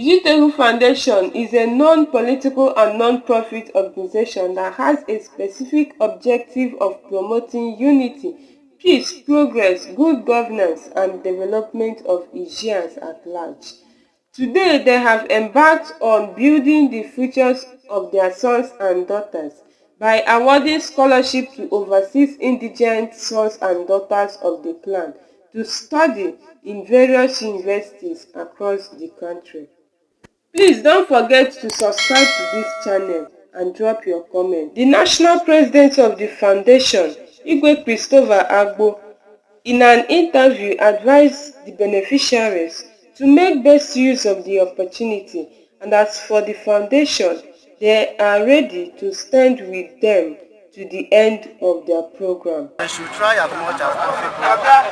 TEHU Foundation is a non-political and non-profit organization that has a specific objective of promoting unity, peace, progress, good governance, and development of IZHIANS at large. Today, they have embarked on building the futures of their sons and daughters by awarding scholarships to overseas indigent sons and daughters of the clan to study in various universities across the country. Please don't forget to subscribe to this channel and drop your comment. The national president of the foundation, Igwe Christopher Agbo, in an interview advised the beneficiaries to make best use of the opportunity, and as for the foundation, they are ready to stand with them to the end of their program. I should try as much as possible to study.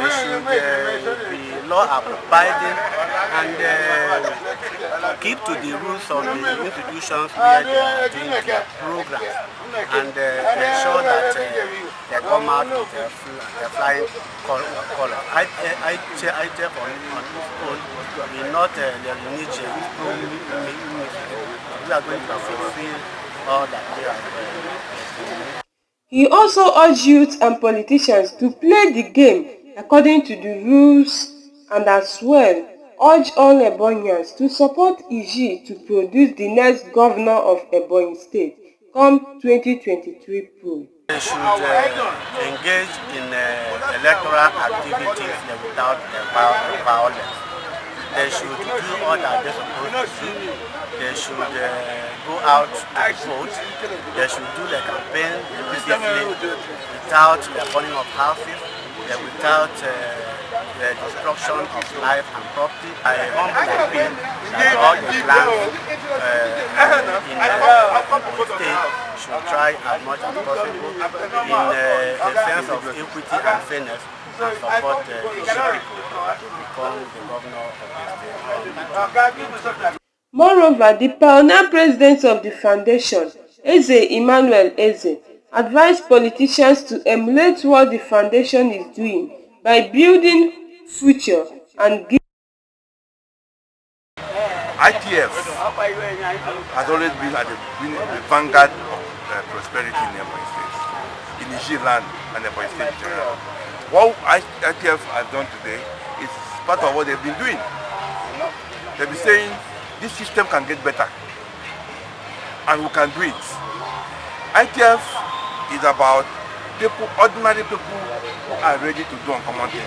They should be law-abiding and keep to the rules of the institutions where they are doing their programs, and ensure that they come out with a flying color. I take on its own, will not lineage. We are going to fulfill all that they are doing. He also urged youth and politicians to play the game according to the rules, and as well urged all Ebonyans to support Izhi to produce the next governor of Ebonyi State come 2023 poll. They should engage in electoral activities without violence. They should do all that they're supposed to do. They should go out and vote. They should do the campaign peacefully without the burning of houses, without the destruction of life and property. I humbly appeal that all the clans in the state should try as much as possible in a sense of equity and fairness and support the Izhi people to become the governor of the state. Moreover, the pioneer president of the foundation, Izhi advised politicians to emulate what the foundation is doing by building future and giving. ITF has always been at the vanguard of prosperity in Ebonyi State, in Izhi land and Ebonyi State in general. What ITF has done today is part of what they've been doing. They've been saying this system can get better and we can do it. ITF is about people, ordinary people who are ready to do uncommon things.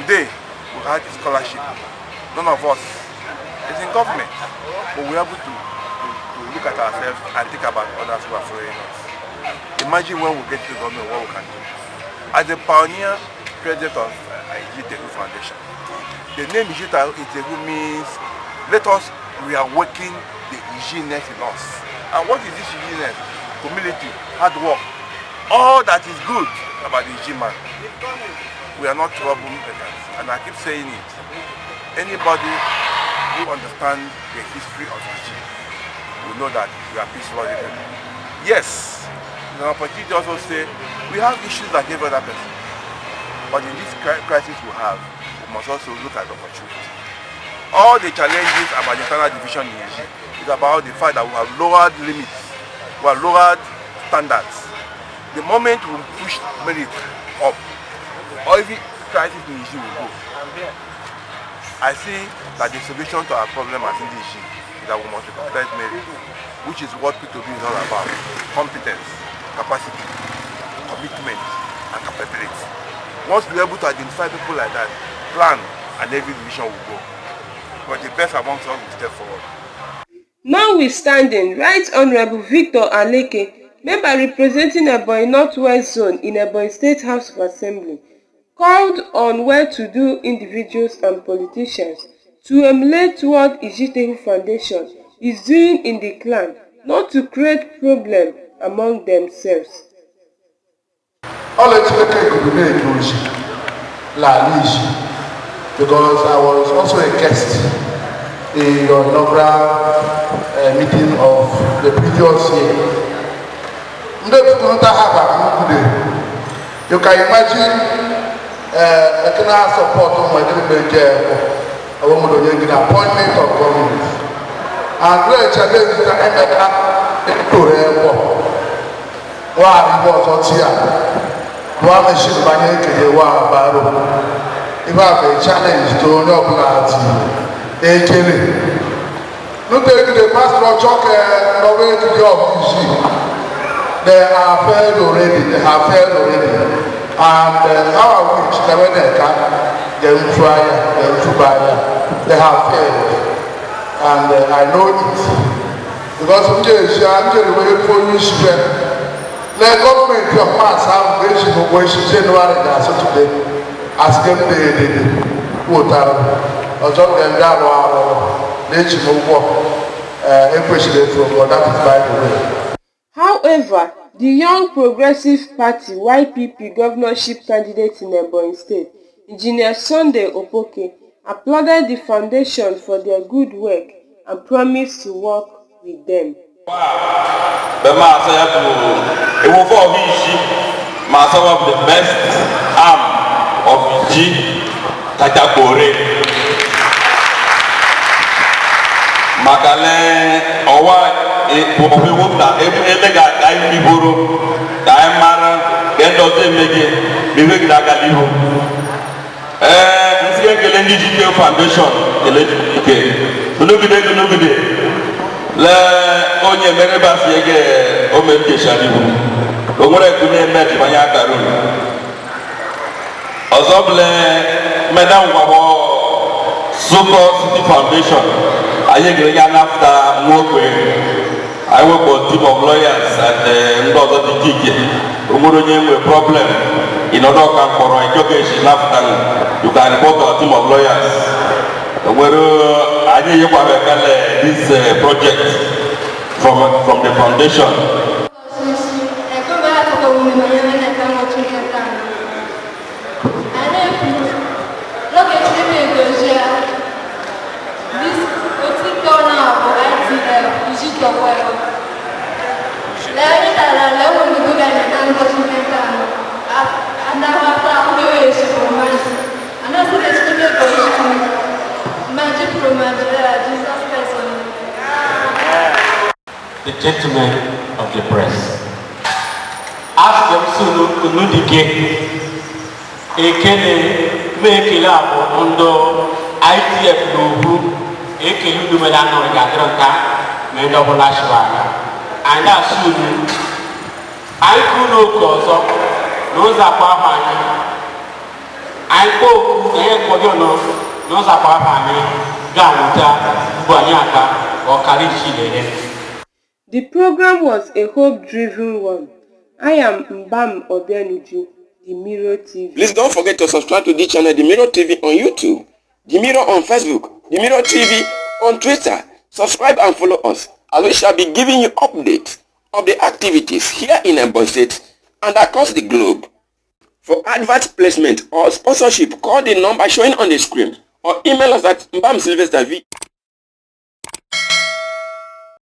Today, we had a scholarship. None of us is in government, but we're able to look at ourselves and think about others who are following us. Imagine when we get to government, what we can do. As a pioneer president of TEHU Foundation, the name TEHU means let us reawaken the Izhi-ness in us. And what is this Izhi-ness? Humility, hard work, all that is good about the Izhi man. We are not troublemakers, and I keep saying it. Anybody who understands the history of Izhi will know that we are peaceful people. Yes, it's an opportunity to also say we have issues like every other person, but in this crisis we have, we must also look at the opportunity. All the challenges about the internal division in Izhi is about the fact that we have lowered limits, we have lowered standards. The moment we push merit up, every crisis in Izhi will go. I see that the solution to our problem as in Izhi is that we must recognize merit, which is what P2B is all about: competence, capacity, commitment, and capability. Once we're able to identify people like that, plan, and every division will go. But the best amongst us will step forward. Notwithstanding, Right Honorable Victor Aleke, member representing Ebonyi Northwest Zone in Ebonyi State House of Assembly, called on well-to-do individuals and politicians to emulate what TEHU Foundation is doing in the clan, not to create problems among themselves. Because I was also a guest in your inaugural meeting of the previous year. You can imagine Ekena support on my appointment of government. And great challenge is Emeka Ekure wa was here. One machine by wa baro. If I have a challenge to no party, look at the master of chocolate over to the office. They are failed already. They have failed already. And our wish, they were there, they try, they have failed. And I know it. Because I'm just waiting for you to the government of mass have reached the question January today. As them they put out or talk them down or let you move from that is by the way. However, the Young Progressive Party YPP governorship candidate in Ebonyi State, Engineer Sunday Opoke, applauded the foundation for their good work and promised to work with them. It was the best arm of Izhi Makale Owa Epopewoka Elega Daimiboro Daimara Gendoze Mege Bivek Dagaliho Nsigelengi GTO Foundation Nugide Le Onye Mereba Siege Omeke Shalibu Omore Kune Met Manyakaru Ozoble Madam Wabo Soko City Foundation I work for a team of lawyers and not the ticket. A problem in order for education you can report to a team of lawyers. I need this project from the foundation. The gentlemen of the press. Ask them to know the gate. Ekele make labo undo ITF lobu ekele dumela no gadranka me double ashwara. And that's soon I could no cause no zapahani. I go there for you no zapahani gamuta banyaka or karichi. The program was a hope-driven one. I am MBAM Obianuju, The Mirror TV. Please don't forget to subscribe to this channel, The Mirror TV on YouTube, The Mirror on Facebook, The Mirror TV on Twitter. Subscribe and follow us, as we shall be giving you updates of the activities here in Ebonyi State and across the globe. For advert placement or sponsorship, call the number showing on the screen or email us at mbamsylvester